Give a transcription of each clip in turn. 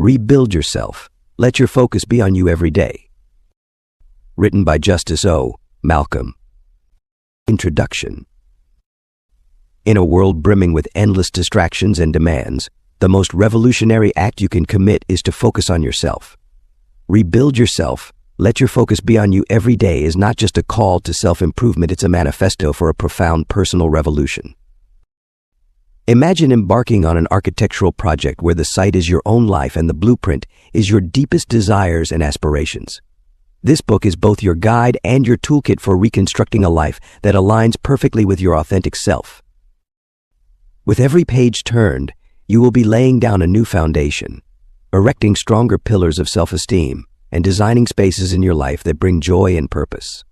Rebuild yourself. Let your focus be on you every day. Written by Justice O. Malcolm. Introduction. In a world brimming with endless distractions and demands, the most revolutionary act you can commit is to focus on yourself. Rebuild yourself. Let your focus be on you every day is not just a call to self-improvement, it's a manifesto for a profound personal revolution. Imagine embarking on an architectural project where the site is your own life and the blueprint is your deepest desires and aspirations. This book is both your guide and your toolkit for reconstructing a life that aligns perfectly with your authentic self. With every page turned, you will be laying down a new foundation, erecting stronger pillars of self-esteem, and designing spaces in your life that bring joy and purpose.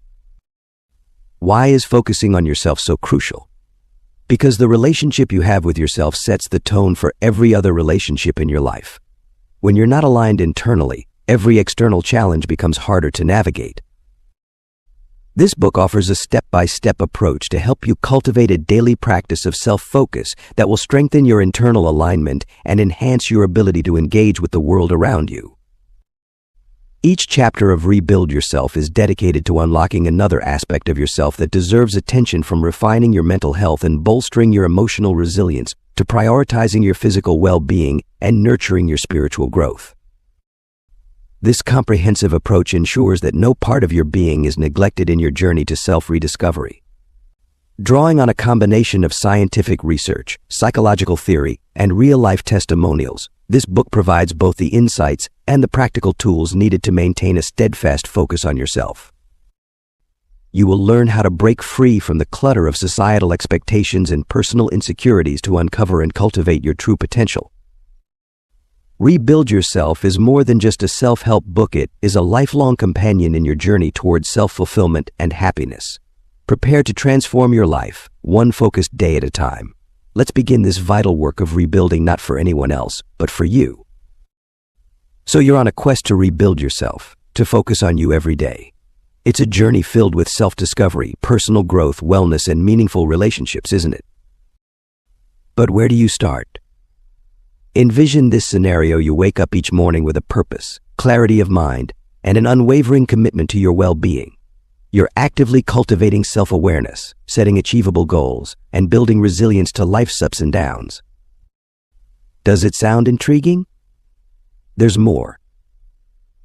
Why is focusing on yourself so crucial? Because the relationship you have with yourself sets the tone for every other relationship in your life. When you're not aligned internally, every external challenge becomes harder to navigate. This book offers a step-by-step approach to help you cultivate a daily practice of self-focus that will strengthen your internal alignment and enhance your ability to engage with the world around you. Each chapter of Rebuild Yourself is dedicated to unlocking another aspect of yourself that deserves attention, from refining your mental health and bolstering your emotional resilience to prioritizing your physical well-being and nurturing your spiritual growth. This comprehensive approach ensures that no part of your being is neglected in your journey to self-rediscovery. Drawing on a combination of scientific research, psychological theory, and real-life testimonials, this book provides both the insights and the practical tools needed to maintain a steadfast focus on yourself. You will learn how to break free from the clutter of societal expectations and personal insecurities to uncover and cultivate your true potential. Rebuild Yourself is more than just a self-help book. It is a lifelong companion in your journey towards self-fulfillment and happiness. Prepare to transform your life, one focused day at a time. Let's begin this vital work of rebuilding, not for anyone else, but for you. So you're on a quest to rebuild yourself, to focus on you every day. It's a journey filled with self-discovery, personal growth, wellness, and meaningful relationships, isn't it? But where do you start? Envision this scenario: you wake up each morning with a purpose, clarity of mind, and an unwavering commitment to your well-being. You're actively cultivating self-awareness, setting achievable goals, and building resilience to life's ups and downs. Does it sound intriguing? There's more.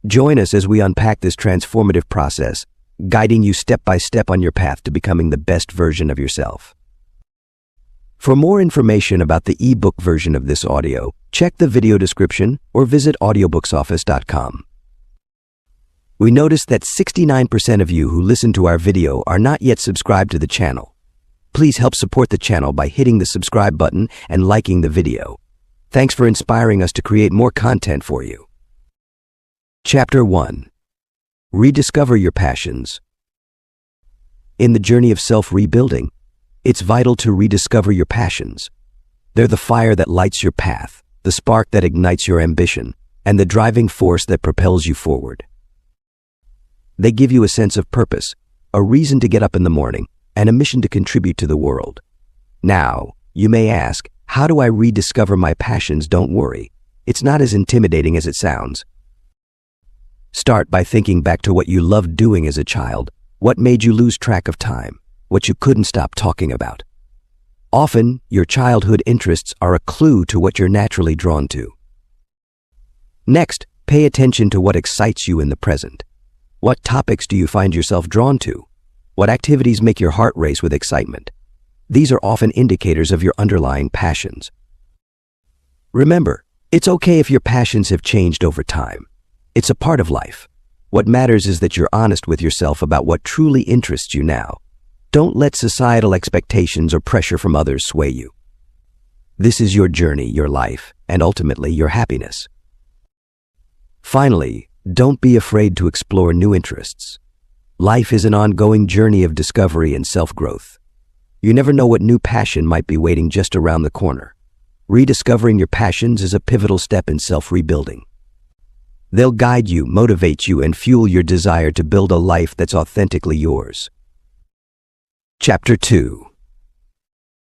Join us as we unpack this transformative process, guiding you step by step on your path to becoming the best version of yourself. For more information about the ebook version of this audio, check the video description or visit audiobooksoffice.com. We noticed that 69% of you who listen to our video are not yet subscribed to the channel. Please help support the channel by hitting the subscribe button and liking the video. Thanks for inspiring us to create more content for you. Chapter 1. Rediscover your passions. In the journey of self-rebuilding, it's vital to rediscover your passions. They're the fire that lights your path, the spark that ignites your ambition, and the driving force that propels you forward. They give you a sense of purpose, a reason to get up in the morning, and a mission to contribute to the world. Now, you may ask, how do I rediscover my passions? Don't worry, it's not as intimidating as it sounds. Start by thinking back to what you loved doing as a child, what made you lose track of time, what you couldn't stop talking about. Often, your childhood interests are a clue to what you're naturally drawn to. Next, pay attention to what excites you in the present. What topics do you find yourself drawn to? What activities make your heart race with excitement? These are often indicators of your underlying passions. Remember, it's okay if your passions have changed over time. It's a part of life. What matters is that you're honest with yourself about what truly interests you now. Don't let societal expectations or pressure from others sway you. This is your journey, your life, and ultimately your happiness. Finally, don't be afraid to explore new interests. Life is an ongoing journey of discovery and self-growth. You never know what new passion might be waiting just around the corner. Rediscovering your passions is a pivotal step in self-rebuilding. They'll guide you, motivate you, and fuel your desire to build a life that's authentically yours. Chapter 2.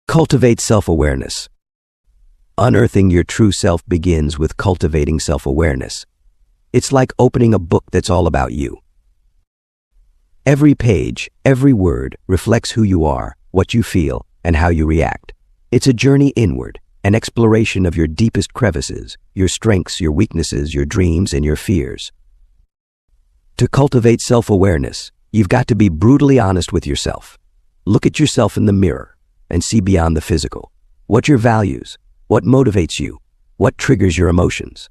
Cultivate self-awareness. Unearthing your true self begins with cultivating self-awareness. It's like opening a book that's all about you. Every page, every word reflects who you are, what you feel, and how you react. It's a journey inward, an exploration of your deepest crevices, your strengths, your weaknesses, your dreams, and your fears. To cultivate self-awareness, you've got to be brutally honest with yourself. Look at yourself in the mirror and see beyond the physical. What your values, what motivates you, what triggers your emotions.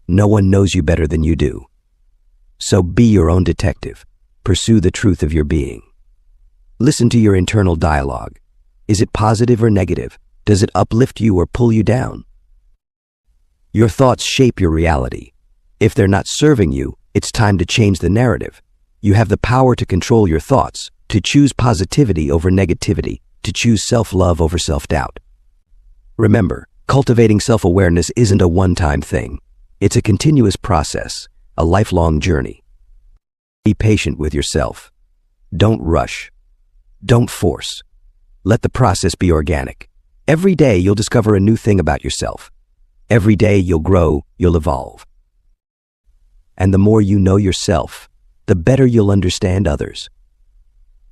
No one knows you better than you do. So be your own detective. Pursue the truth of your being. Listen to your internal dialogue. Is it positive or negative? Does it uplift you or pull you down? Your thoughts shape your reality. If they're not serving you, it's time to change the narrative. You have the power to control your thoughts, to choose positivity over negativity, to choose self-love over self-doubt. Remember, cultivating self-awareness isn't a one-time thing. It's a continuous process, a lifelong journey. Be patient with yourself. Don't rush. Don't force. Let the process be organic. Every day you'll discover a new thing about yourself. Every day you'll grow, you'll evolve. And the more you know yourself, the better you'll understand others.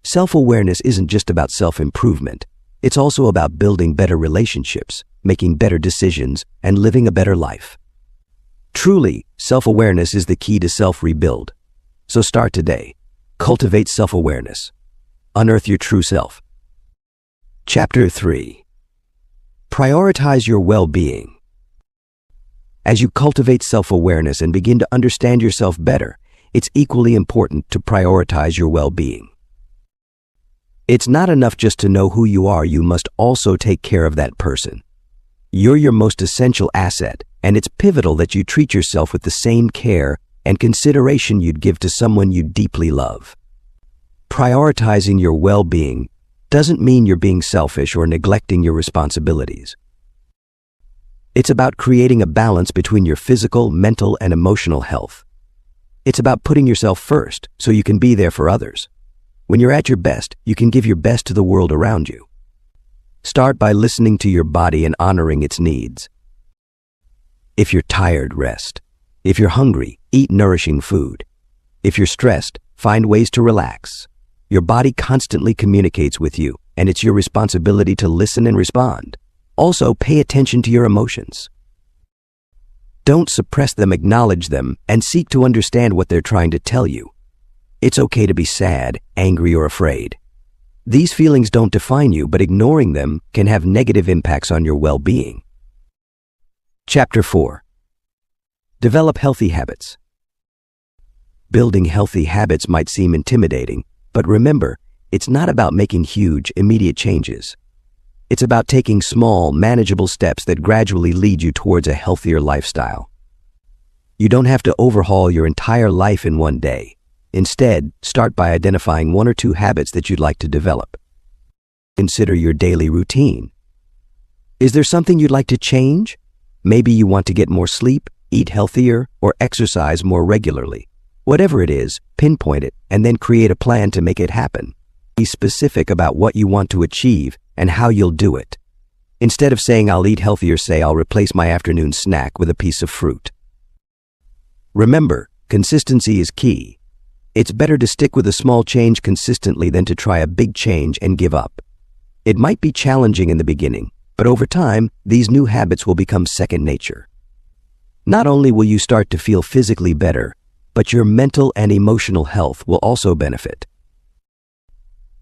Self-awareness isn't just about self-improvement. It's also about building better relationships, making better decisions, and living a better life. Truly, self-awareness is the key to self-rebuild. So start today. Cultivate self-awareness. Unearth your true self. Chapter 3. Prioritize your well-being. As you cultivate self-awareness and begin to understand yourself better, it's equally important to prioritize your well-being. It's not enough just to know who you are, you must also take care of that person. You're your most essential asset, and it's pivotal that you treat yourself with the same care and consideration you'd give to someone you deeply love. Prioritizing your well-being doesn't mean you're being selfish or neglecting your responsibilities. It's about creating a balance between your physical, mental, and emotional health. It's about putting yourself first so you can be there for others. When you're at your best, you can give your best to the world around you. Start by listening to your body and honoring its needs. If you're tired, rest. If you're hungry, eat nourishing food. If you're stressed, find ways to relax. Your body constantly communicates with you, and it's your responsibility to listen and respond. Also, pay attention to your emotions. Don't suppress them, acknowledge them, and seek to understand what they're trying to tell you. It's okay to be sad, angry, or afraid. These feelings don't define you, but ignoring them can have negative impacts on your well-being. Chapter 4. Develop healthy habits. Building healthy habits might seem intimidating, but remember, it's not about making huge, immediate changes. It's about taking small, manageable steps that gradually lead you towards a healthier lifestyle. You don't have to overhaul your entire life in one day. Instead, start by identifying 1 or 2 habits that you'd like to develop. Consider your daily routine. Is there something you'd like to change? Maybe you want to get more sleep, eat healthier, or exercise more regularly. Whatever it is, pinpoint it and then create a plan to make it happen. Be specific about what you want to achieve and how you'll do it. Instead of saying I'll eat healthier, say I'll replace my afternoon snack with a piece of fruit. Remember, consistency is key. It's better to stick with a small change consistently than to try a big change and give up. It might be challenging in the beginning, but over time, these new habits will become second nature. Not only will you start to feel physically better, but your mental and emotional health will also benefit.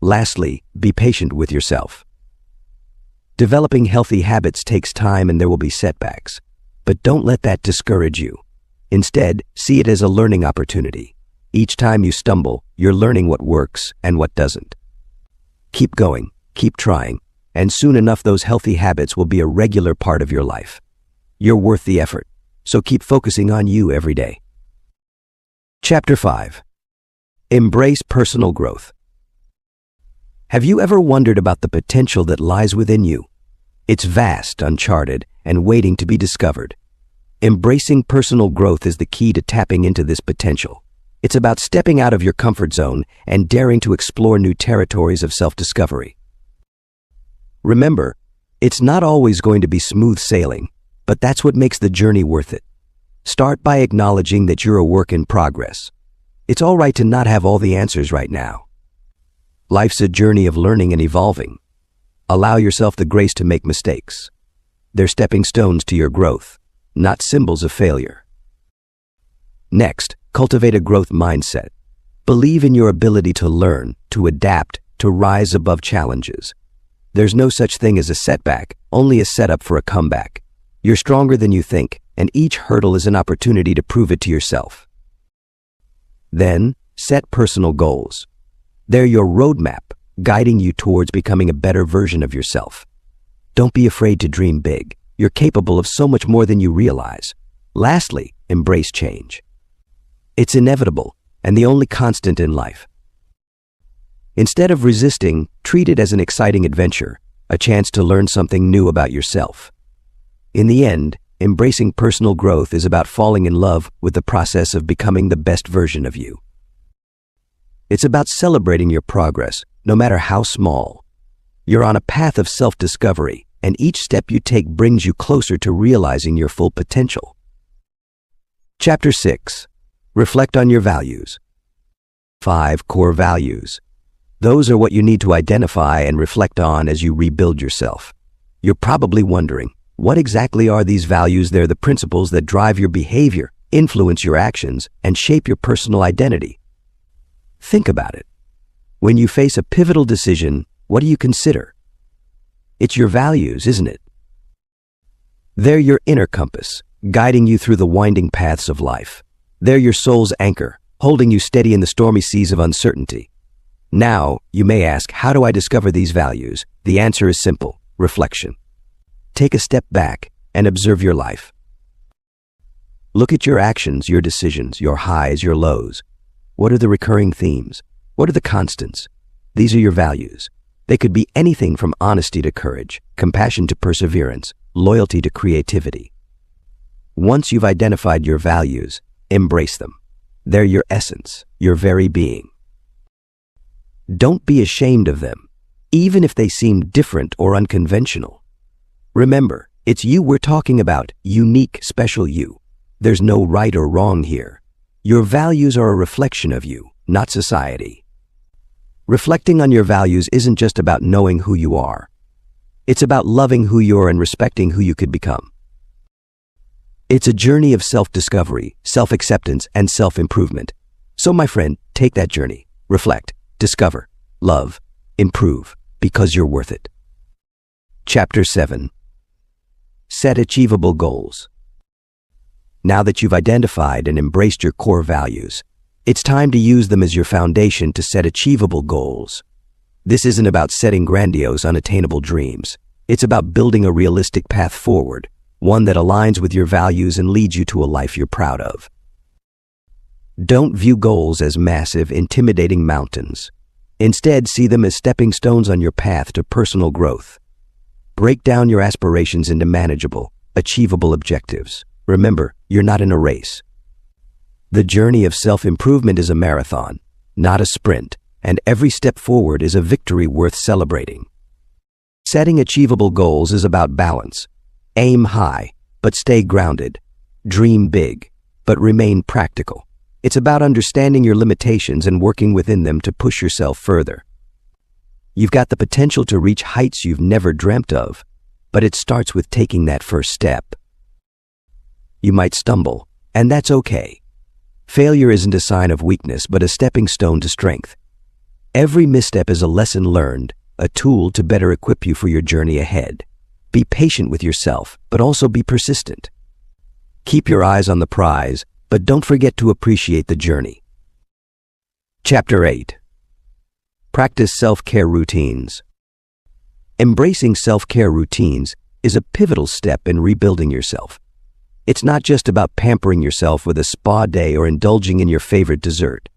Lastly, be patient with yourself. Developing healthy habits takes time and there will be setbacks, but don't let that discourage you. Instead, see it as a learning opportunity. Each time you stumble, you're learning what works and what doesn't. Keep going, keep trying, and soon enough those healthy habits will be a regular part of your life. You're worth the effort, so keep focusing on you every day. Chapter 5. Embrace personal growth. Have you ever wondered about the potential that lies within you? It's vast, uncharted, and waiting to be discovered. Embracing personal growth is the key to tapping into this potential. It's about stepping out of your comfort zone and daring to explore new territories of self-discovery. Remember, It's not always going to be smooth sailing, but that's what makes the journey worth it. Start by acknowledging that you're a work in progress. It's all right to not have all the answers right now. Life's a journey of learning and evolving. Allow yourself the grace to make mistakes. They're stepping stones to your growth, not symbols of failure. Next, cultivate a growth mindset. Believe in your ability to learn, to adapt, to rise above challenges. There's no such thing as a setback, only a setup for a comeback. You're stronger than you think, and each hurdle is an opportunity to prove it to yourself. Then, set personal goals. They're your roadmap, guiding you towards becoming a better version of yourself. Don't be afraid to dream big. You're capable of so much more than you realize. Lastly, embrace change. It's inevitable and the only constant in life. Instead of resisting, treat it as an exciting adventure, a chance to learn something new about yourself. In the end, embracing personal growth is about falling in love with the process of becoming the best version of you. It's about celebrating your progress, no matter how small. You're on a path of self-discovery, and each step you take brings you closer to realizing your full potential. Chapter 6. Reflect on your values. 5 core values. Those are what you need to identify and reflect on as you rebuild yourself. You're probably wondering, what exactly are these values? They're the principles that drive your behavior, influence your actions, and shape your personal identity. Think about it. When you face a pivotal decision, what do you consider? It's your values, isn't it? They're your inner compass, guiding you through the winding paths of life. They're your soul's anchor, holding you steady in the stormy seas of uncertainty. Now, you may ask, how do I discover these values? The answer is simple: reflection. Take a step back and observe your life. Look at your actions, your decisions, your highs, your lows. What are the recurring themes? What are the constants? These are your values. They could be anything from honesty to courage, compassion to perseverance, loyalty to creativity. Once you've identified your values, embrace them. They're your essence, your very being. Don't be ashamed of them, even if they seem different or unconventional. Remember, it's you we're talking about, unique, special you. There's no right or wrong here. Your values are a reflection of you, not society. Reflecting on your values isn't just about knowing who you are. It's about loving who you are and respecting who you could become. It's a journey of self-discovery, self-acceptance, and self-improvement. So, my friend, take that journey. Reflect, discover, love, improve, because you're worth it. Chapter 7. Set achievable goals. Now that you've identified and embraced your core values, it's time to use them as your foundation to set achievable goals. This isn't about setting grandiose, unattainable dreams. It's about building a realistic path forward, one that aligns with your values and leads you to a life you're proud of. Don't view goals as massive, intimidating mountains. Instead, see them as stepping stones on your path to personal growth. Break down your aspirations into manageable, achievable objectives. Remember, you're not in a race. The journey of self-improvement is a marathon, not a sprint, and every step forward is a victory worth celebrating. Setting achievable goals is about balance. Aim high, but stay grounded. Dream big, but remain practical. It's about understanding your limitations and working within them to push yourself further. You've got the potential to reach heights you've never dreamt of, but it starts with taking that first step. You might stumble, and that's okay. Failure isn't a sign of weakness, but a stepping stone to strength. Every misstep is a lesson learned, a tool to better equip you for your journey ahead. Be patient with yourself, but also be persistent. Keep your eyes on the prize, but don't forget to appreciate the journey. Chapter 8. Practice self-care routines. Embracing self-care routines is a pivotal step in rebuilding yourself. It's not just about pampering yourself with a spa day or indulging in your favorite dessert.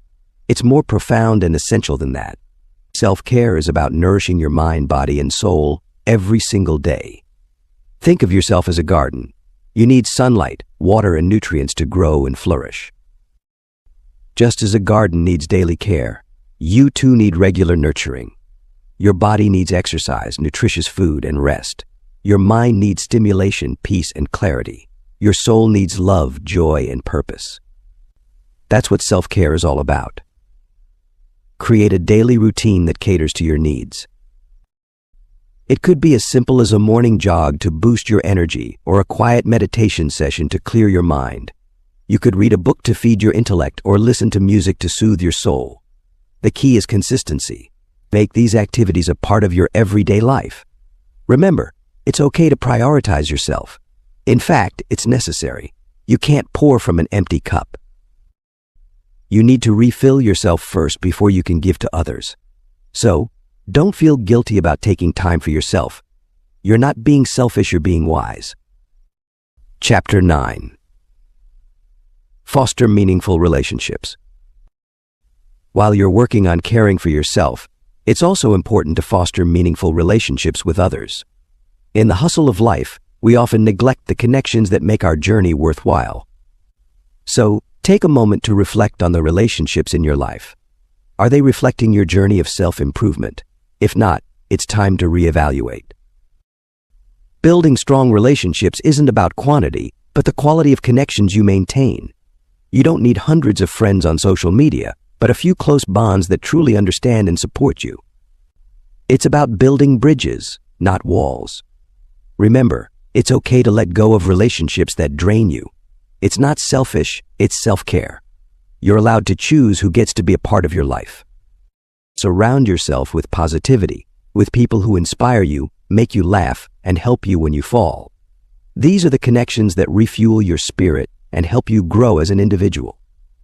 It's more profound and essential than that. Self-care is about nourishing your mind, body, and soul every single day. Think of yourself as a garden. You need sunlight, water, and nutrients to grow and flourish. Just as a garden needs daily care, you too need regular nurturing. Your body needs exercise, nutritious food, and rest. Your mind needs stimulation, peace, and clarity. Your soul needs love, joy, and purpose. That's what self-care is all about. Create a daily routine that caters to your needs. It could be as simple as a morning jog to boost your energy or a quiet meditation session to clear your mind. You could read a book to feed your intellect or listen to music to soothe your soul. The key is consistency. Make these activities a part of your everyday life. Remember, it's okay to prioritize yourself. In fact, it's necessary. You can't pour from an empty cup. You need to refill yourself first before you can give to others. So, don't feel guilty about taking time for yourself. You're not being selfish, you're being wise. Chapter 9. Foster meaningful relationships. While you're working on caring for yourself, it's also important to foster meaningful relationships with others. In the hustle of life, we often neglect the connections that make our journey worthwhile. So, take a moment to reflect on the relationships in your life. Are they reflecting your journey of self-improvement? If not, it's time to reevaluate. Building strong relationships isn't about quantity, but the quality of connections you maintain. You don't need hundreds of friends on social media, but a few close bonds that truly understand and support you. It's about building bridges, not walls. Remember, it's okay to let go of relationships that drain you. It's not selfish, it's self-care. You're allowed to choose who gets to be a part of your life. Surround yourself with positivity, with people who inspire you, make you laugh, and help you when you fall. These are the connections that refuel your spirit and help you grow as an individual.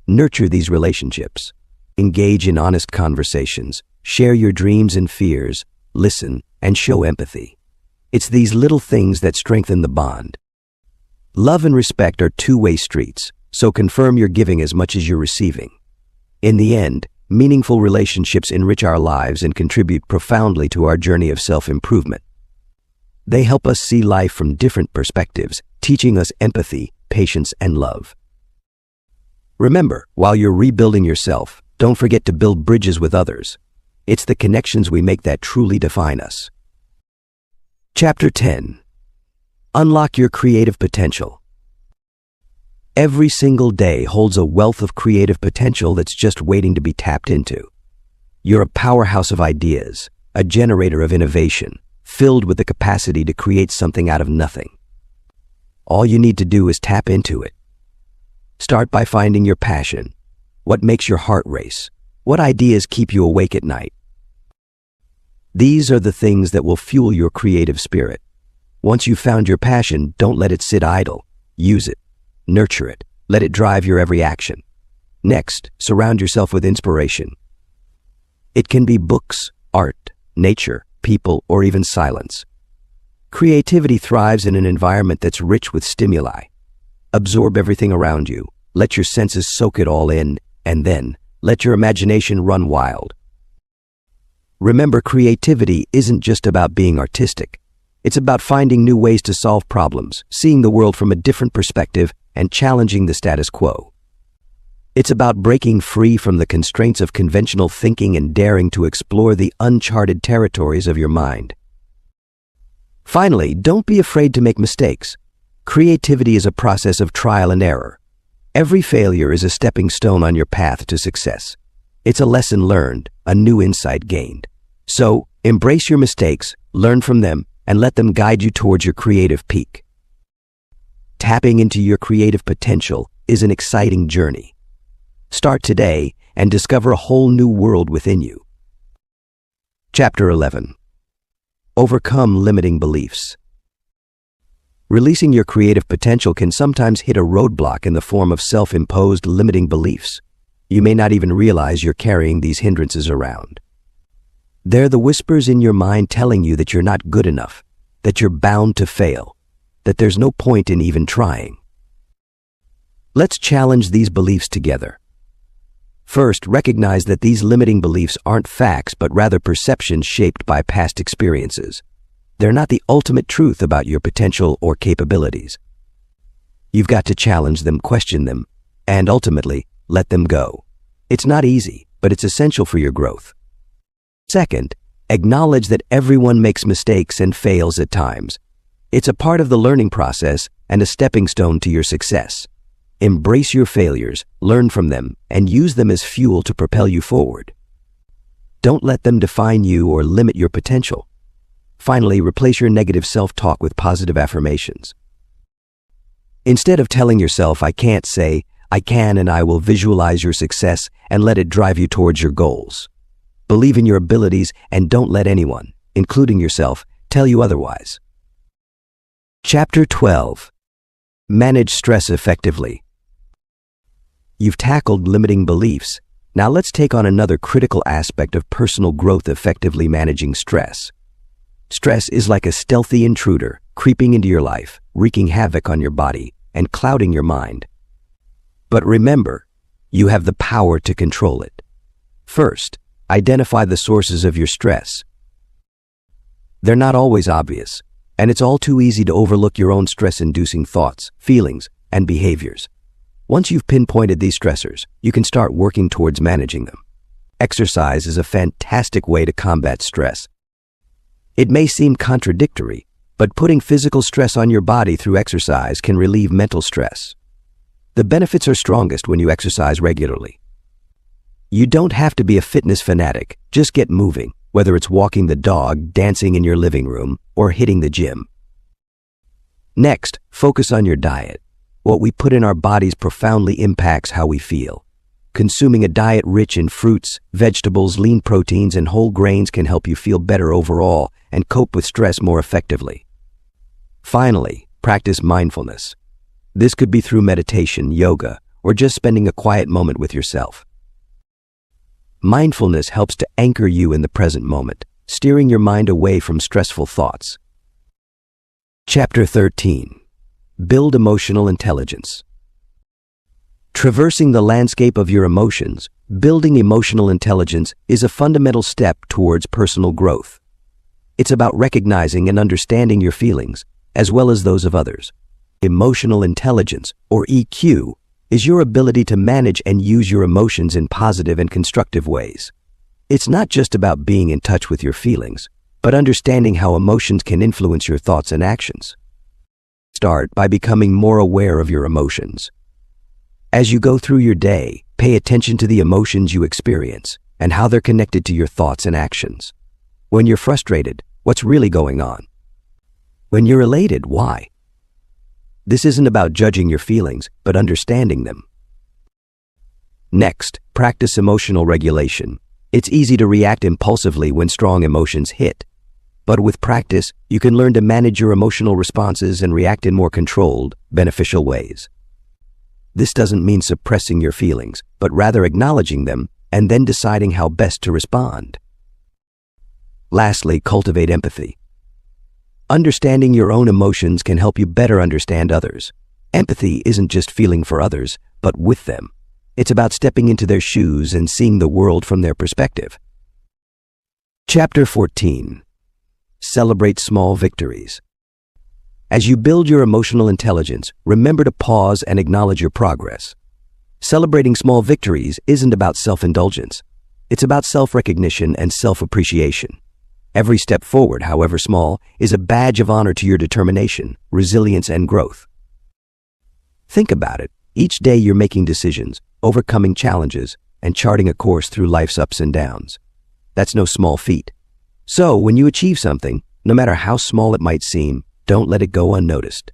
Nurture these relationships. Engage in honest conversations. Share your dreams and fears. Listen and show empathy. It's these little things that strengthen the bond. Love and respect are two-way streets, so confirm you're giving as much as you're receiving. In the end, meaningful relationships enrich our lives and contribute profoundly to our journey of self-improvement. They help us see life from different perspectives, teaching us empathy, patience, and love. Remember, while you're rebuilding yourself, don't forget to build bridges with others. It's the connections we make that truly define us. Chapter 10. Unlock your creative potential. Every single day holds a wealth of creative potential that's just waiting to be tapped into. You're a powerhouse of ideas, a generator of innovation, filled with the capacity to create something out of nothing. All you need to do is tap into it. Start by finding your passion. What makes your heart race? What ideas keep you awake at night? These are the things that will fuel your creative spirit. Once you've found your passion, don't let it sit idle. Use it. Nurture it. Let it drive your every action. Next, surround yourself with inspiration. It can be books, art, nature, people, or even silence. Creativity thrives in an environment that's rich with stimuli. Absorb everything around you. Let your senses soak it all in, and then let your imagination run wild. Remember, creativity isn't just about being artistic. It's about finding new ways to solve problems, seeing the world from a different perspective, and challenging the status quo. It's about breaking free from the constraints of conventional thinking and daring to explore the uncharted territories of your mind. Finally, don't be afraid to make mistakes. Creativity is a process of trial and error. Every failure is a stepping stone on your path to success. It's a lesson learned, a new insight gained. So, embrace your mistakes, learn from them, and let them guide you towards your creative peak. Tapping into your creative potential is an exciting journey. Start today and discover a whole new world within you. Chapter 11. Overcome limiting beliefs. Releasing your creative potential can sometimes hit a roadblock in the form of self-imposed limiting beliefs. You may not even realize you're carrying these hindrances around. They're the whispers in your mind telling you that you're not good enough, that you're bound to fail, that there's no point in even trying. Let's challenge these beliefs together. First, recognize that these limiting beliefs aren't facts, but rather perceptions shaped by past experiences. They're not the ultimate truth about your potential or capabilities. You've got to challenge them, question them, and ultimately, let them go. It's not easy, but it's essential for your growth. Second, acknowledge that everyone makes mistakes and fails at times. It's a part of the learning process and a stepping stone to your success. Embrace your failures, learn from them, and use them as fuel to propel you forward. Don't let them define you or limit your potential. Finally, replace your negative self-talk with positive affirmations. Instead of telling yourself, "I can't," say, "I can," and I will visualize your success and let it drive you towards your goals. Believe in your abilities and don't let anyone, including yourself, tell you otherwise. Chapter 12. Manage stress effectively. You've tackled limiting beliefs. Now let's take on another critical aspect of personal growth: effectively managing stress. Stress is like a stealthy intruder creeping into your life, wreaking havoc on your body and clouding your mind. But remember, you have the power to control it. First, identify the sources of your stress. They're not always obvious, and it's all too easy to overlook your own stress-inducing thoughts, feelings, and behaviors. Once you've pinpointed these stressors, you can start working towards managing them. Exercise is a fantastic way to combat stress. It may seem contradictory, but putting physical stress on your body through exercise can relieve mental stress. The benefits are strongest when you exercise regularly. You don't have to be a fitness fanatic, just get moving, whether it's walking the dog, dancing in your living room, or hitting the gym. Next, focus on your diet. What we put in our bodies profoundly impacts how we feel. Consuming a diet rich in fruits, vegetables, lean proteins, and whole grains can help you feel better overall and cope with stress more effectively. Finally, practice mindfulness. This could be through meditation, yoga, or just spending a quiet moment with yourself. Mindfulness helps to anchor you in the present moment, steering your mind away from stressful thoughts. Chapter 13. Build emotional intelligence. Traversing the landscape of your emotions, building emotional intelligence is a fundamental step towards personal growth. It's about recognizing and understanding your feelings, as well as those of others. Emotional intelligence, or EQ, is your ability to manage and use your emotions in positive and constructive ways. It's not just about being in touch with your feelings, but understanding how emotions can influence your thoughts and actions. Start by becoming more aware of your emotions. As you go through your day, pay attention to the emotions you experience and how they're connected to your thoughts and actions. When you're frustrated, what's really going on? When you're elated, why? This isn't about judging your feelings, but understanding them. Next, practice emotional regulation. It's easy to react impulsively when strong emotions hit. But with practice, you can learn to manage your emotional responses and react in more controlled, beneficial ways. This doesn't mean suppressing your feelings, but rather acknowledging them and then deciding how best to respond. Lastly, cultivate empathy. Understanding your own emotions can help you better understand others. Empathy isn't just feeling for others, but with them. It's about stepping into their shoes and seeing the world from their perspective. Chapter 14. Celebrate small victories. As you build your emotional intelligence, remember to pause and acknowledge your progress. Celebrating small victories isn't about self-indulgence. It's about self-recognition and self-appreciation. Every step forward, however small, is a badge of honor to your determination, resilience, and growth. Think about it. Each day you're making decisions, overcoming challenges, and charting a course through life's ups and downs. That's no small feat. So, when you achieve something, no matter how small it might seem, don't let it go unnoticed.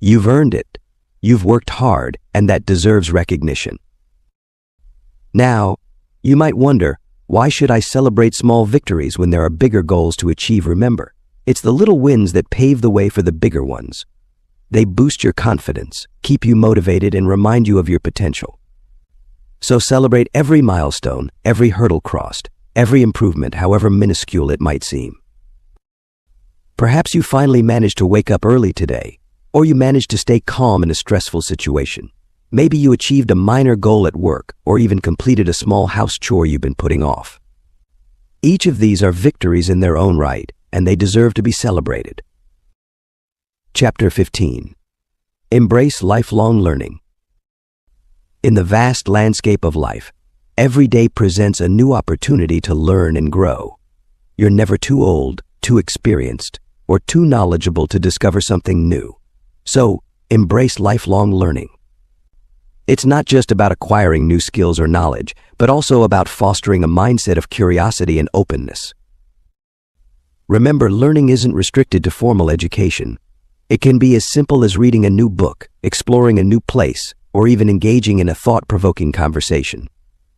You've earned it. You've worked hard, and that deserves recognition. Now, you might wonder, why should I celebrate small victories when there are bigger goals to achieve? Remember, it's the little wins that pave the way for the bigger ones. They boost your confidence, keep you motivated, and remind you of your potential. So celebrate every milestone, every hurdle crossed, every improvement, however minuscule it might seem. Perhaps you finally managed to wake up early today, or you managed to stay calm in a stressful situation. Maybe you achieved a minor goal at work, or even completed a small house chore you've been putting off. Each of these are victories in their own right, and they deserve to be celebrated. Chapter 15. Embrace lifelong learning. In the vast landscape of life, every day presents a new opportunity to learn and grow. You're never too old, too experienced, or too knowledgeable to discover something new. So, embrace lifelong learning. It's not just about acquiring new skills or knowledge, but also about fostering a mindset of curiosity and openness. Remember, learning isn't restricted to formal education. It can be as simple as reading a new book, exploring a new place, or even engaging in a thought-provoking conversation.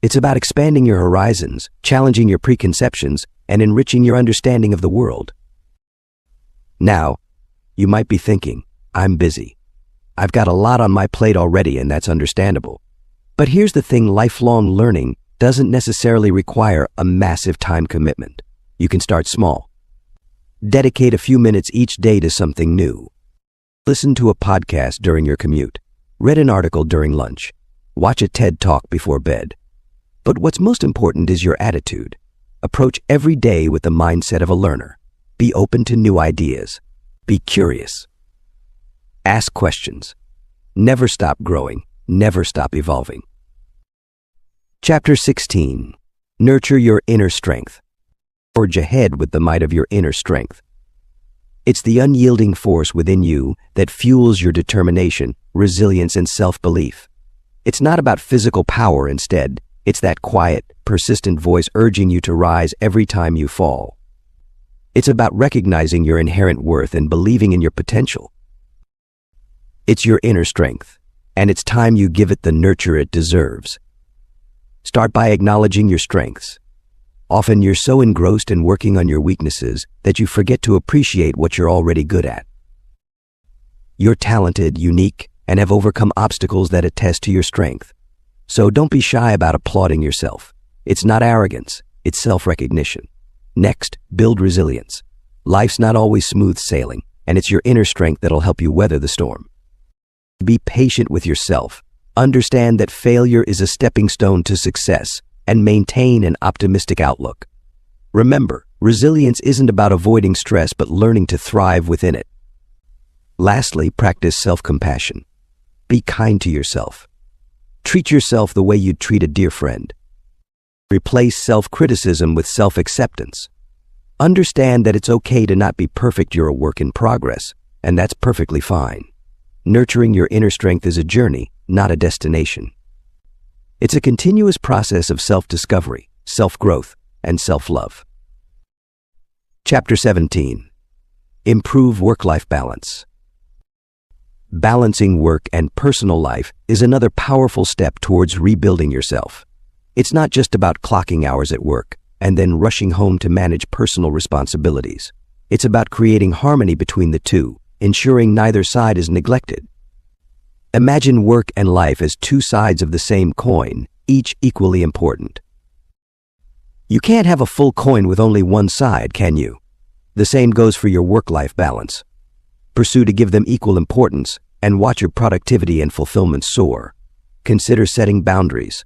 It's about expanding your horizons, challenging your preconceptions, and enriching your understanding of the world. Now, you might be thinking, I'm busy. I've got a lot on my plate already, and that's understandable. But here's the thing, lifelong learning doesn't necessarily require a massive time commitment. You can start small. Dedicate a few minutes each day to something new. Listen to a podcast during your commute. Read an article during lunch. Watch a TED Talk before bed. But what's most important is your attitude. Approach every day with the mindset of a learner. Be open to new ideas. Be curious. Ask questions. Never stop growing. Never stop evolving. Chapter 16. Nurture your inner strength. Forge ahead with the might of your inner strength. It's the unyielding force within you that fuels your determination, resilience, and self-belief. It's not about physical power instead. It's that quiet, persistent voice urging you to rise every time you fall. It's about recognizing your inherent worth and believing in your potential. It's your inner strength, and it's time you give it the nurture it deserves. Start by acknowledging your strengths. Often you're so engrossed in working on your weaknesses that you forget to appreciate what you're already good at. You're talented, unique, and have overcome obstacles that attest to your strength. So don't be shy about applauding yourself. It's not arrogance, it's self-recognition. Next, build resilience. Life's not always smooth sailing, and it's your inner strength that'll help you weather the storm. Be patient with yourself. Understand that failure is a stepping stone to success, and maintain an optimistic outlook. Remember, resilience isn't about avoiding stress but learning to thrive within it. Lastly, practice self-compassion. Be kind to yourself. Treat yourself the way you'd treat a dear friend. Replace self-criticism with self-acceptance. Understand that it's okay to not be perfect. You're a work in progress, and that's perfectly fine. Nurturing your inner strength is a journey, not a destination. It's a continuous process of self-discovery, self-growth, and self-love. Chapter 17. Improve work-life balance. Balancing work and personal life is another powerful step towards rebuilding yourself. It's not just about clocking hours at work and then rushing home to manage personal responsibilities. It's about creating harmony between the two, ensuring neither side is neglected. Imagine work and life as two sides of the same coin, each equally important. You can't have a full coin with only one side, can you? The same goes for your work-life balance. Pursue to give them equal importance and watch your productivity and fulfillment soar. Consider setting boundaries.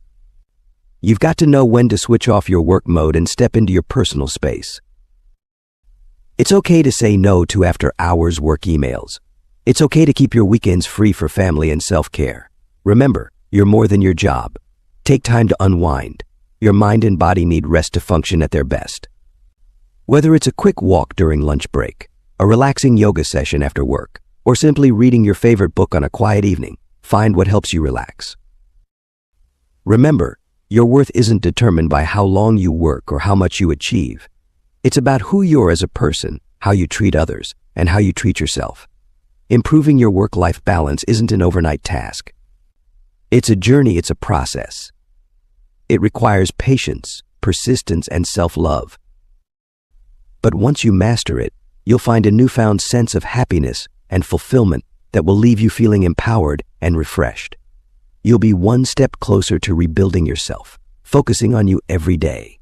You've got to know when to switch off your work mode and step into your personal space. It's okay to say no to after-hours work emails. It's okay to keep your weekends free for family and self-care. Remember, you're more than your job. Take time to unwind. Your mind and body need rest to function at their best. Whether it's a quick walk during lunch break, a relaxing yoga session after work, or simply reading your favorite book on a quiet evening, find what helps you relax. Remember, your worth isn't determined by how long you work or how much you achieve. It's about who you are as a person, how you treat others, and how you treat yourself. Improving your work-life balance isn't an overnight task. It's a journey, it's a process. It requires patience, persistence, and self-love. But once you master it, you'll find a newfound sense of happiness and fulfillment that will leave you feeling empowered and refreshed. You'll be one step closer to rebuilding yourself, focusing on you every day.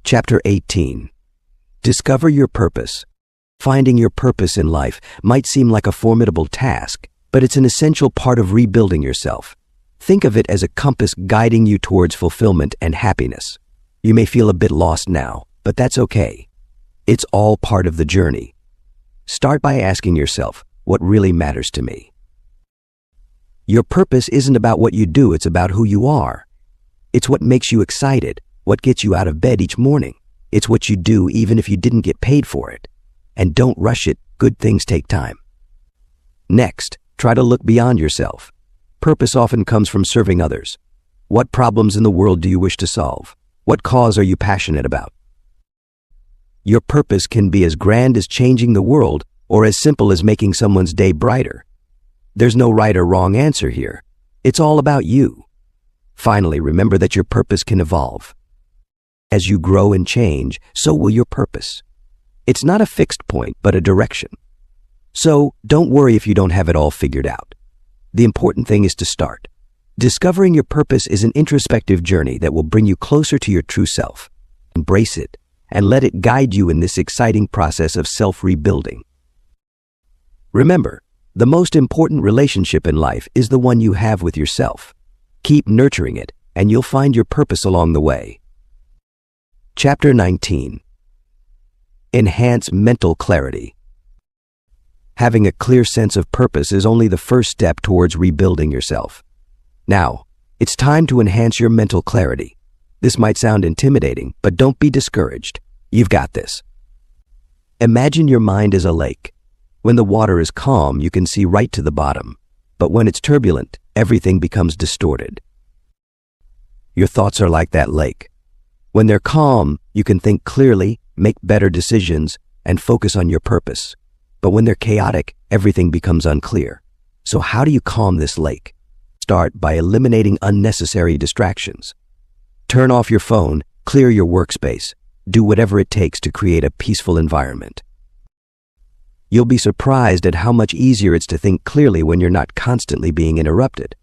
Chapter 18. Discover your purpose. Finding your purpose in life might seem like a formidable task, but it's an essential part of rebuilding yourself. Think of it as a compass guiding you towards fulfillment and happiness. You may feel a bit lost now, but that's okay. It's all part of the journey. Start by asking yourself, what really matters to me? Your purpose isn't about what you do, it's about who you are. It's what makes you excited, what gets you out of bed each morning. It's what you do even if you didn't get paid for it. and don't rush it. Good things take time. Next, try to look beyond yourself. Purpose often comes from serving others. What problems in the world do you wish to solve? What cause are you passionate about? Your purpose can be as grand as changing the world or as simple as making someone's day brighter. There's no right or wrong answer here. It's all about you. Finally, remember that your purpose can evolve. As you grow and change, so will your purpose. It's not a fixed point, but a direction. So, don't worry if you don't have it all figured out. The important thing is to start. Discovering your purpose is an introspective journey that will bring you closer to your true self. Embrace it, and let it guide you in this exciting process of self-rebuilding. Remember, the most important relationship in life is the one you have with yourself. Keep nurturing it, and you'll find your purpose along the way. Chapter 19. Enhance mental clarity. Having a clear sense of purpose is only the first step towards rebuilding yourself. Now, it's time to enhance your mental clarity. This might sound intimidating, but don't be discouraged. You've got this. Imagine your mind as a lake. When the water is calm, you can see right to the bottom. But when it's turbulent, everything becomes distorted. Your thoughts are like that lake. When they're calm, you can think clearly, make better decisions, and focus on your purpose. But when they're chaotic, everything becomes unclear. So how do you calm this lake? Start by eliminating unnecessary distractions. Turn off your phone, clear your workspace. Do whatever it takes to create a peaceful environment. You'll be surprised at how much easier it's to think clearly when you're not constantly being interrupted.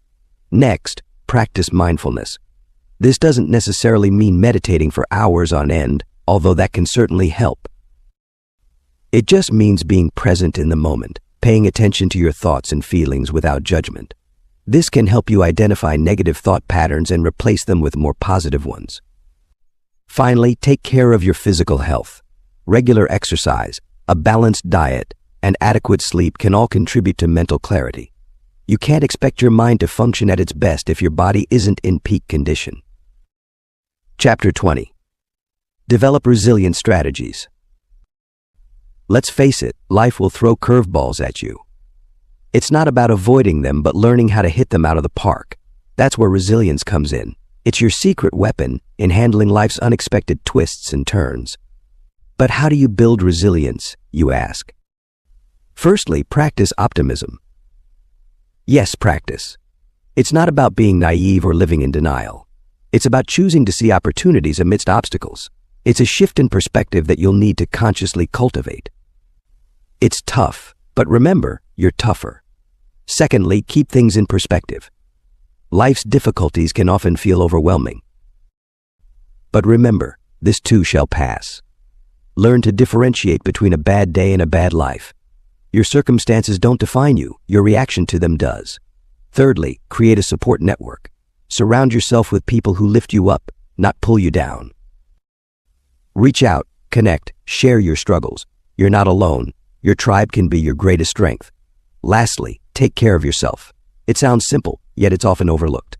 Next, practice mindfulness. This doesn't necessarily mean meditating for hours on end, although that can certainly help. It just means being present in the moment, paying attention to your thoughts and feelings without judgment. This can help you identify negative thought patterns and replace them with more positive ones. Finally, take care of your physical health. Regular exercise, a balanced diet, and adequate sleep can all contribute to mental clarity. You can't expect your mind to function at its best if your body isn't in peak condition. Chapter 20. Develop resilient strategies. Let's face it, life will throw curveballs at you. It's not about avoiding them, but learning how to hit them out of the park. That's where resilience comes in. It's your secret weapon in handling life's unexpected twists and turns. But how do you build resilience, you ask? Firstly, practice optimism. Yes, practice. It's not about being naive or living in denial. It's about choosing to see opportunities amidst obstacles. It's a shift in perspective that you'll need to consciously cultivate. It's tough, but remember, you're tougher. Secondly, keep things in perspective. Life's difficulties can often feel overwhelming. But remember, this too shall pass. Learn to differentiate between a bad day and a bad life. Your circumstances don't define you, your reaction to them does. Thirdly, create a support network. Surround yourself with people who lift you up, not pull you down. Reach out, connect, share your struggles. You're not alone. Your tribe can be your greatest strength. Lastly, take care of yourself. It sounds simple, yet it's often overlooked.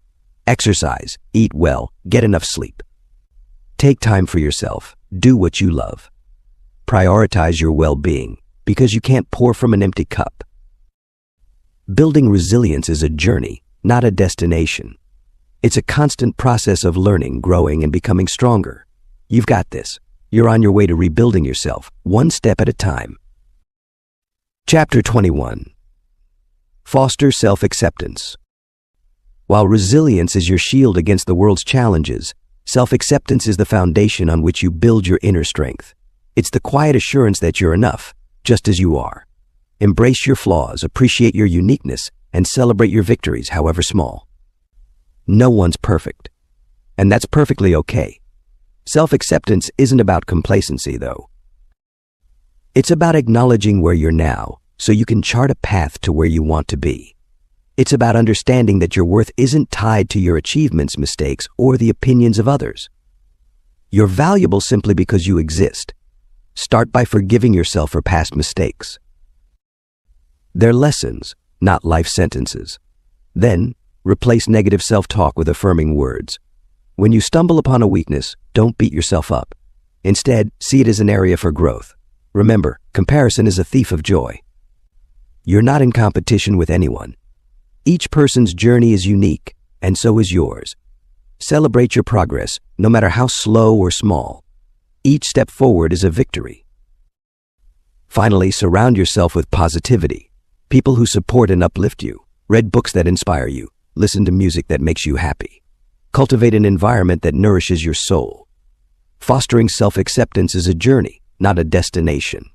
Exercise, eat well, get enough sleep. Take time for yourself. Do what you love. Prioritize your well-being, because you can't pour from an empty cup. Building resilience is a journey, not a destination. It's a constant process of learning, growing, and becoming stronger. You've got this. You're on your way to rebuilding yourself, one step at a time. Chapter 21. Foster self-acceptance. While resilience is your shield against the world's challenges, self-acceptance is the foundation on which you build your inner strength. It's the quiet assurance that you're enough, just as you are. Embrace your flaws, appreciate your uniqueness, and celebrate your victories, however small. No one's perfect, and that's perfectly okay. Self-acceptance isn't about complacency, though. It's about acknowledging where you're now, so you can chart a path to where you want to be. It's about understanding that your worth isn't tied to your achievements, mistakes, or the opinions of others. You're valuable simply because you exist. Start by forgiving yourself for past mistakes. They're lessons, not life sentences. Then, replace negative self-talk with affirming words. When you stumble upon a weakness, don't beat yourself up. Instead, see it as an area for growth. Remember, Comparison is a thief of joy. You're not in competition with anyone. Each person's journey is unique, and so is yours. Celebrate your progress, no matter how slow or small. Each step forward is a victory. Finally, surround yourself with positivity. People who support and uplift you. Read books that inspire you. Listen to music that makes you happy. Cultivate an environment that nourishes your soul. Fostering self-acceptance is a journey, not a destination.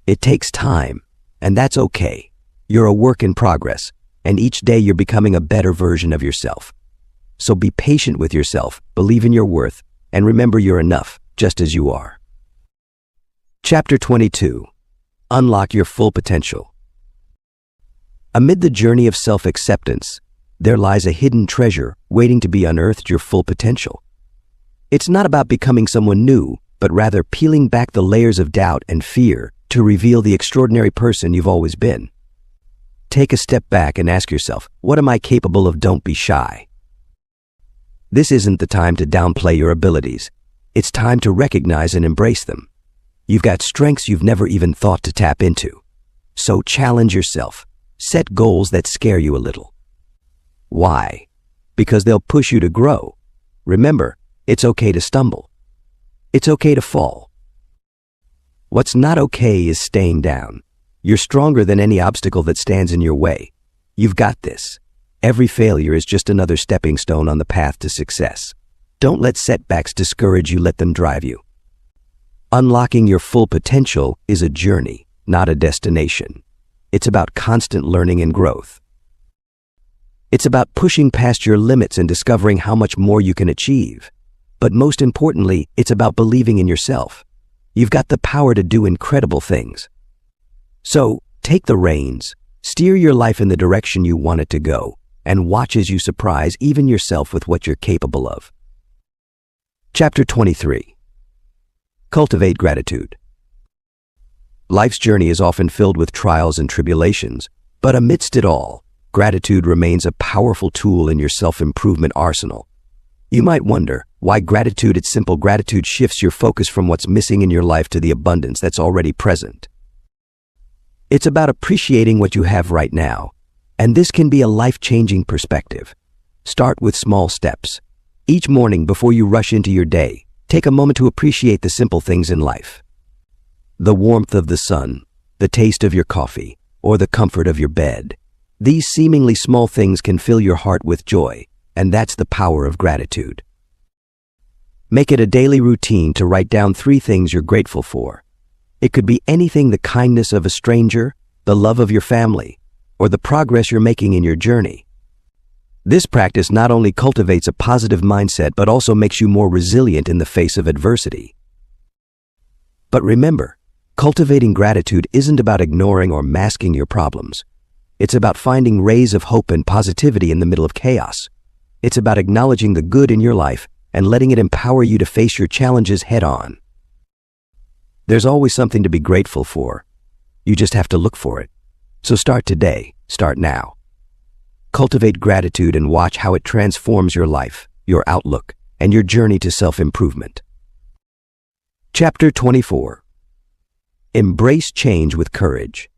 It takes time, and that's okay. You're a work in progress, and each day you're becoming a better version of yourself. So be patient with yourself, believe in your worth, and remember you're enough, just as you are. Chapter 22. Unlock your full potential. Amid the journey of self-acceptance, there lies a hidden treasure waiting to be unearthed: your full potential. It's not about becoming someone new, but rather peeling back the layers of doubt and fear to reveal the extraordinary person you've always been. Take a step back and ask yourself, what am I capable of? Don't be shy. This isn't the time to downplay your abilities. It's time to recognize and embrace them. You've got strengths you've never even thought to tap into. So challenge yourself. Set goals that scare you a little. Why? Because they'll push you to grow. Remember, it's okay to stumble. It's okay to fall. What's not okay is staying down. You're stronger than any obstacle that stands in your way. You've got this. Every failure is just another stepping stone on the path to success. Don't let setbacks discourage you, let them drive you. Unlocking your full potential is a journey, not a destination. It's about constant learning and growth. It's about pushing past your limits and discovering how much more you can achieve. But most importantly, it's about believing in yourself. You've got the power to do incredible things. So, take the reins, steer your life in the direction you want it to go, and watch as you surprise even yourself with what you're capable of. Chapter 23. Cultivate gratitude. Life's journey is often filled with trials and tribulations, but amidst it all, gratitude remains a powerful tool in your self-improvement arsenal. You might wonder why gratitude. It's simple. Gratitude shifts your focus from what's missing in your life to the abundance that's already present. It's about appreciating what you have right now, and this can be a life-changing perspective. Start with small steps. Each morning before you rush into your day, take a moment to appreciate the simple things in life. The warmth of the sun, the taste of your coffee, or the comfort of your bed. These seemingly small things can fill your heart with joy, and that's the power of gratitude. Make it a daily routine to write down 3 things you're grateful for. It could be anything: the kindness of a stranger, the love of your family, or the progress you're making in your journey. This practice not only cultivates a positive mindset but also makes you more resilient in the face of adversity. But remember, cultivating gratitude isn't about ignoring or masking your problems. It's about finding rays of hope and positivity in the middle of chaos. It's about acknowledging the good in your life and letting it empower you to face your challenges head-on. There's always something to be grateful for. You just have to look for it. So start today. Start now. Cultivate gratitude and watch how it transforms your life, your outlook, and your journey to self-improvement. Chapter 24. Embrace change with courage.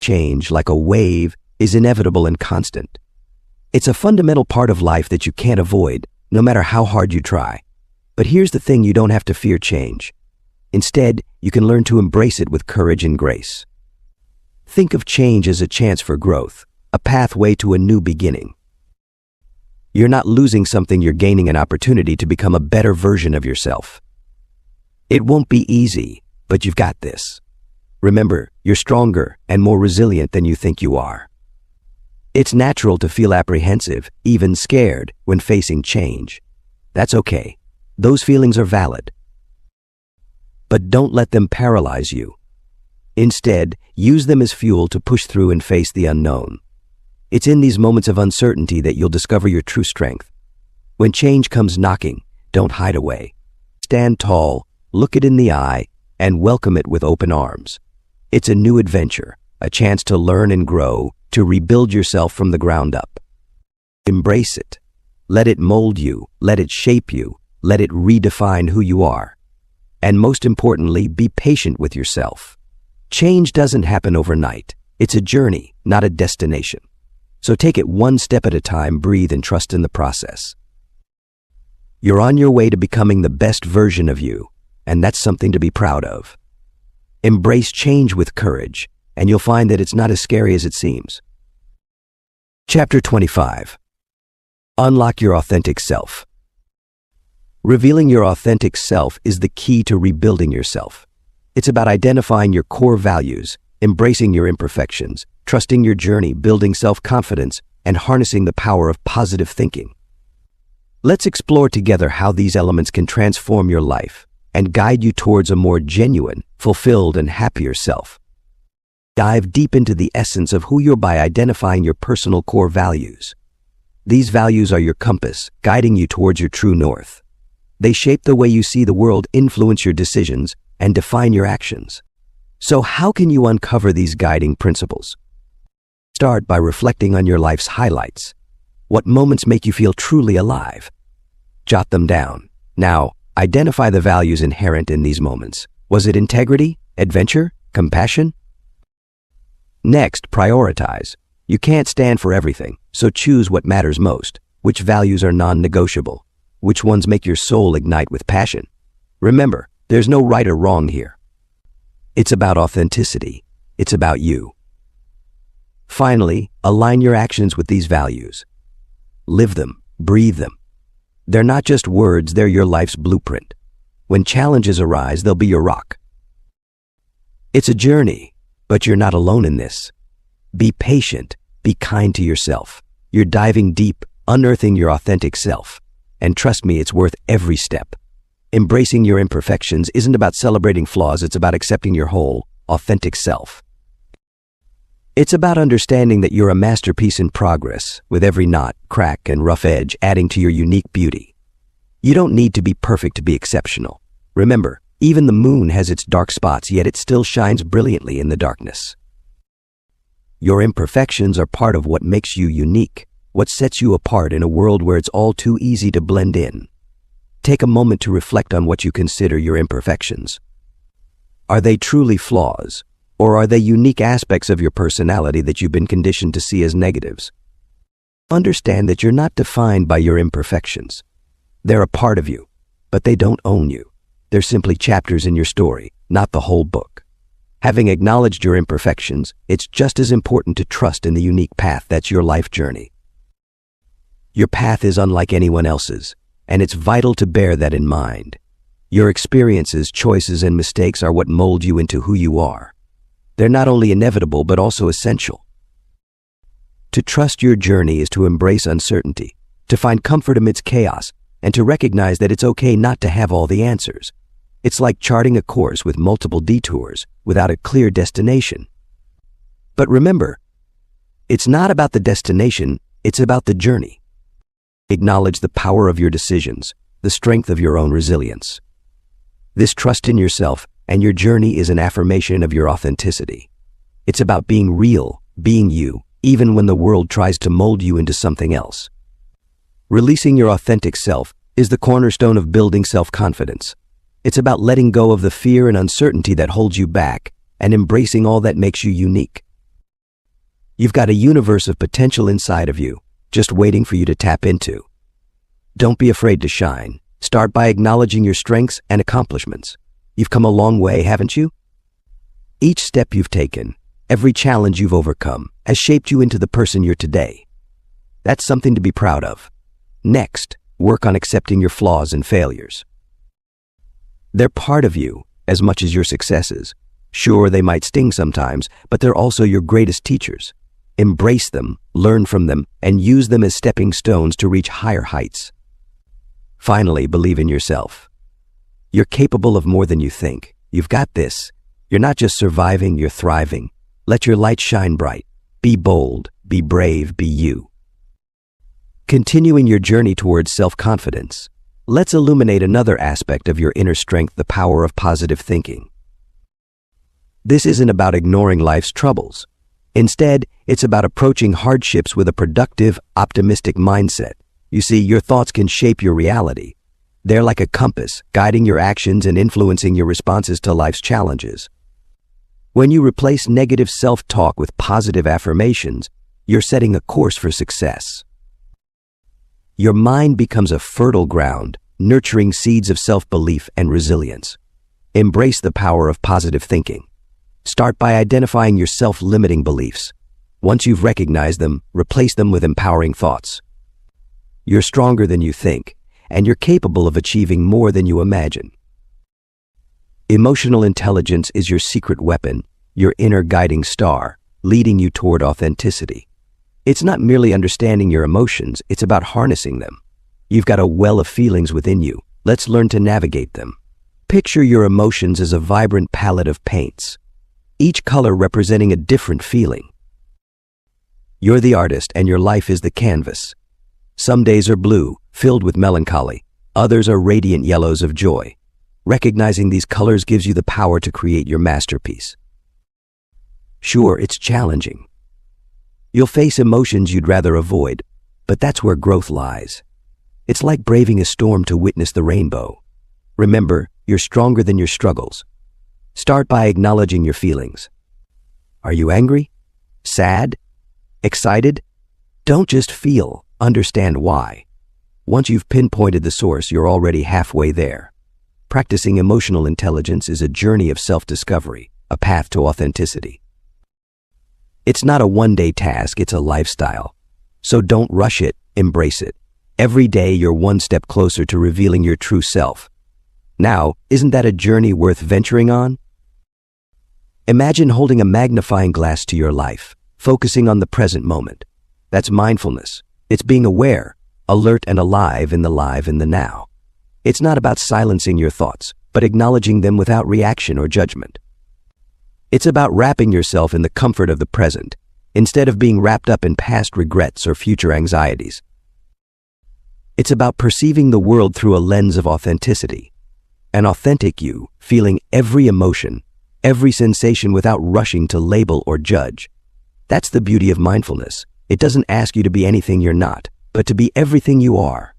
Change, like a wave, is inevitable and constant. It's a fundamental part of life that you can't avoid, no matter how hard you try. But here's the thing: you don't have to fear change. Instead, you can learn to embrace it with courage and grace. Think of change as a chance for growth, a pathway to a new beginning. You're not losing something, you're gaining an opportunity to become a better version of yourself. It won't be easy, but you've got this. Remember, you're stronger and more resilient than you think you are. It's natural to feel apprehensive, even scared, when facing change. That's okay. Those feelings are valid. But don't let them paralyze you. Instead, use them as fuel to push through and face the unknown. It's in these moments of uncertainty that you'll discover your true strength. When change comes knocking, don't hide away. Stand tall, look it in the eye, and welcome it with open arms. It's a new adventure, a chance to learn and grow, to rebuild yourself from the ground up. Embrace it. Let it mold you, let it shape you, let it redefine who you are. And most importantly, be patient with yourself. Change doesn't happen overnight. It's a journey, not a destination. So take it one step at a time, breathe, and trust in the process. You're on your way to becoming the best version of you, and that's something to be proud of. Embrace change with courage, and you'll find that it's not as scary as it seems. Chapter 25. Unlock your authentic self. Revealing your authentic self is the key to rebuilding yourself. It's about identifying your core values, embracing your imperfections, trusting your journey, building self-confidence, and harnessing the power of positive thinking. Let's explore together how these elements can transform your life and guide you towards a more genuine, fulfilled, and happier self. Dive deep into the essence of who you're by identifying your personal core values. These values are your compass, guiding you towards your true north. They shape the way you see the world, influence your decisions, and define your actions. So how can you uncover these guiding principles? Start by reflecting on your life's highlights. What moments make you feel truly alive? Jot them down. Now, identify the values inherent in these moments. Was it integrity, adventure, compassion? Next, prioritize. You can't stand for everything, so choose what matters most. Which values are non-negotiable? Which ones make your soul ignite with passion? Remember, there's no right or wrong here. It's about authenticity. It's about you. Finally, align your actions with these values. Live them, breathe them. They're not just words, they're your life's blueprint. When challenges arise, they'll be your rock. It's a journey, but you're not alone in this. Be patient, be kind to yourself. You're diving deep, unearthing your authentic self. And trust me, it's worth every step. Embracing your imperfections isn't about celebrating flaws, it's about accepting your whole, authentic self. It's about understanding that you're a masterpiece in progress, with every knot, crack, and rough edge adding to your unique beauty. You don't need to be perfect to be exceptional. Remember, even the moon has its dark spots, yet it still shines brilliantly in the darkness. Your imperfections are part of what makes you unique, what sets you apart in a world where it's all too easy to blend in. Take a moment to reflect on what you consider your imperfections. Are they truly flaws, or are they unique aspects of your personality that you've been conditioned to see as negatives? Understand that you're not defined by your imperfections. They're a part of you, but they don't own you. They're simply chapters in your story, not the whole book. Having acknowledged your imperfections, it's just as important to trust in the unique path that's your life journey. Your path is unlike anyone else's, and it's vital to bear that in mind. Your experiences, choices, and mistakes are what mold you into who you are. They're not only inevitable, but also essential. To trust your journey is to embrace uncertainty, to find comfort amidst chaos, and to recognize that it's okay not to have all the answers. It's like charting a course with multiple detours without a clear destination. But remember, it's not about the destination, it's about the journey. Acknowledge the power of your decisions, the strength of your own resilience. This trust in yourself and your journey is an affirmation of your authenticity. It's about being real, being you, even when the world tries to mold you into something else. Releasing your authentic self is the cornerstone of building self-confidence. It's about letting go of the fear and uncertainty that holds you back and embracing all that makes you unique. You've got a universe of potential inside of you, just waiting for you to tap into. Don't be afraid to shine. Start by acknowledging your strengths and accomplishments. You've come a long way, haven't you? Each step you've taken, every challenge you've overcome, has shaped you into the person you're today. That's something to be proud of. Next, work on accepting your flaws and failures. They're part of you as much as your successes. Sure, they might sting sometimes, but they're also your greatest teachers. Embrace them, learn from them, and use them as stepping stones to reach higher heights. Finally, believe in yourself. You're capable of more than you think. You've got this. You're not just surviving, you're thriving. Let your light shine bright. Be bold, be brave, be you. Continuing your journey towards self-confidence, let's illuminate another aspect of your inner strength, the power of positive thinking. This isn't about ignoring life's troubles. Instead, it's about approaching hardships with a productive, optimistic mindset. You see, your thoughts can shape your reality. They're like a compass, guiding your actions and influencing your responses to life's challenges. When you replace negative self-talk with positive affirmations, you're setting a course for success. Your mind becomes a fertile ground, nurturing seeds of self-belief and resilience. Embrace the power of positive thinking. Start by identifying your self-limiting beliefs. Once you've recognized them, replace them with empowering thoughts. You're stronger than you think, and you're capable of achieving more than you imagine. Emotional intelligence is your secret weapon, your inner guiding star, leading you toward authenticity. It's not merely understanding your emotions, it's about harnessing them. You've got a well of feelings within you. Let's learn to navigate them. Picture your emotions as a vibrant palette of paints, each color representing a different feeling. You're the artist and your life is the canvas. Some days are blue, filled with melancholy. Others are radiant yellows of joy. Recognizing these colors gives you the power to create your masterpiece. Sure, it's challenging. You'll face emotions you'd rather avoid, but that's where growth lies. It's like braving a storm to witness the rainbow. Remember, you're stronger than your struggles. Start by acknowledging your feelings. Are you angry? Sad? Excited? Don't just feel, understand why. Once you've pinpointed the source, you're already halfway there. Practicing emotional intelligence is a journey of self-discovery, a path to authenticity. It's not a one-day task, it's a lifestyle. So don't rush it, embrace it. Every day you're one step closer to revealing your true self. Now, isn't that a journey worth venturing on? Imagine holding a magnifying glass to your life, focusing on the present moment. That's mindfulness. It's being aware, alert and alive in the now. It's not about silencing your thoughts, but acknowledging them without reaction or judgment. It's about wrapping yourself in the comfort of the present, instead of being wrapped up in past regrets or future anxieties. It's about perceiving the world through a lens of authenticity. An authentic you, feeling every emotion, every sensation without rushing to label or judge. That's the beauty of mindfulness. It doesn't ask you to be anything you're not, but to be everything you are.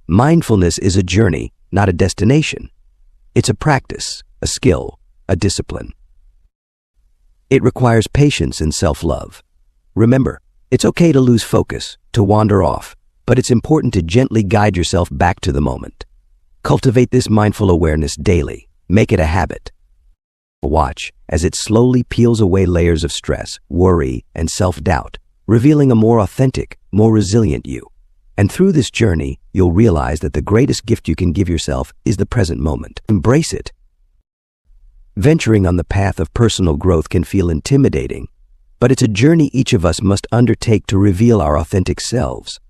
Mindfulness is a journey, not a destination. It's a practice, a skill, a discipline. It requires patience and self-love. Remember, it's okay to lose focus, to wander off, but it's important to gently guide yourself back to the moment. Cultivate this mindful awareness daily. Make it a habit. Watch as it slowly peels away layers of stress, worry, and self-doubt, revealing a more authentic, more resilient you. And through this journey, you'll realize that the greatest gift you can give yourself is the present moment. Embrace it. Venturing on the path of personal growth can feel intimidating, but it's a journey each of us must undertake to reveal our authentic selves.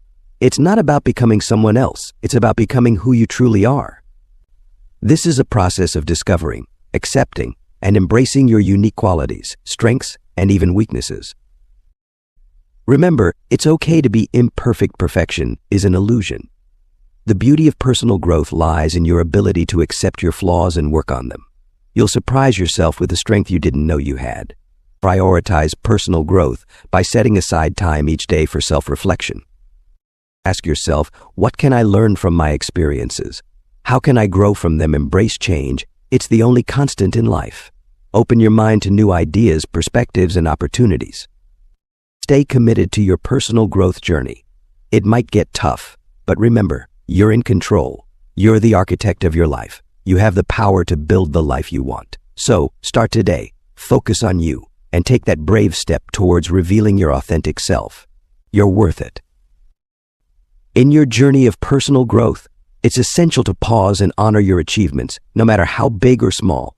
It's not about becoming someone else, it's about becoming who you truly are. This is a process of discovering, accepting, and embracing your unique qualities, strengths, and even weaknesses. Remember, it's okay to be imperfect. Perfection is an illusion. The beauty of personal growth lies in your ability to accept your flaws and work on them. You'll surprise yourself with the strength you didn't know you had. Prioritize personal growth by setting aside time each day for self-reflection. Ask yourself, what can I learn from my experiences? How can I grow from them? Embrace change. It's the only constant in life. Open your mind to new ideas, perspectives, and opportunities. Stay committed to your personal growth journey. It might get tough, but remember, you're in control. You're the architect of your life. You have the power to build the life you want. So, start today, focus on you, and take that brave step towards revealing your authentic self. You're worth it. In your journey of personal growth, it's essential to pause and honor your achievements, no matter how big or small.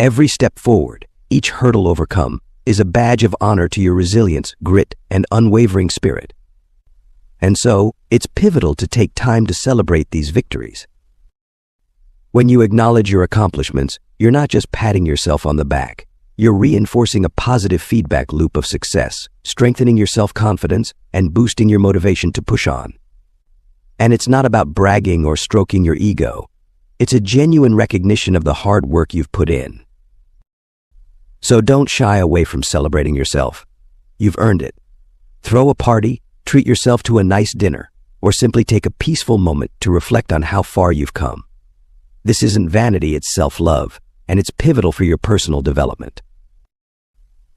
Every step forward, each hurdle overcome, is a badge of honor to your resilience, grit, and unwavering spirit. And so, it's pivotal to take time to celebrate these victories. When you acknowledge your accomplishments, you're not just patting yourself on the back. You're reinforcing a positive feedback loop of success, strengthening your self-confidence, and boosting your motivation to push on. And it's not about bragging or stroking your ego. It's a genuine recognition of the hard work you've put in. So don't shy away from celebrating yourself. You've earned it. Throw a party, treat yourself to a nice dinner, or simply take a peaceful moment to reflect on how far you've come. This isn't vanity, it's self-love, and it's pivotal for your personal development.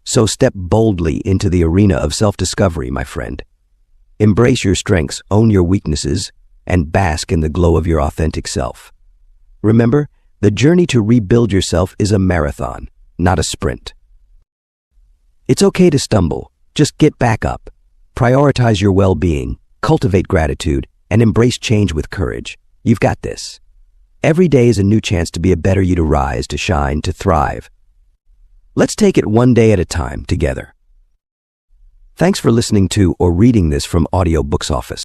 So step boldly into the arena of self-discovery, my friend. Embrace your strengths, own your weaknesses, and bask in the glow of your authentic self. Remember, the journey to rebuild yourself is a marathon, not a sprint. It's okay to stumble. Just get back up. Prioritize your well-being, cultivate gratitude, and embrace change with courage. You've got this. Every day is a new chance to be a better you, to rise, to shine, to thrive. Let's take it one day at a time together. Thanks for listening to or reading this from Audiobooks Office.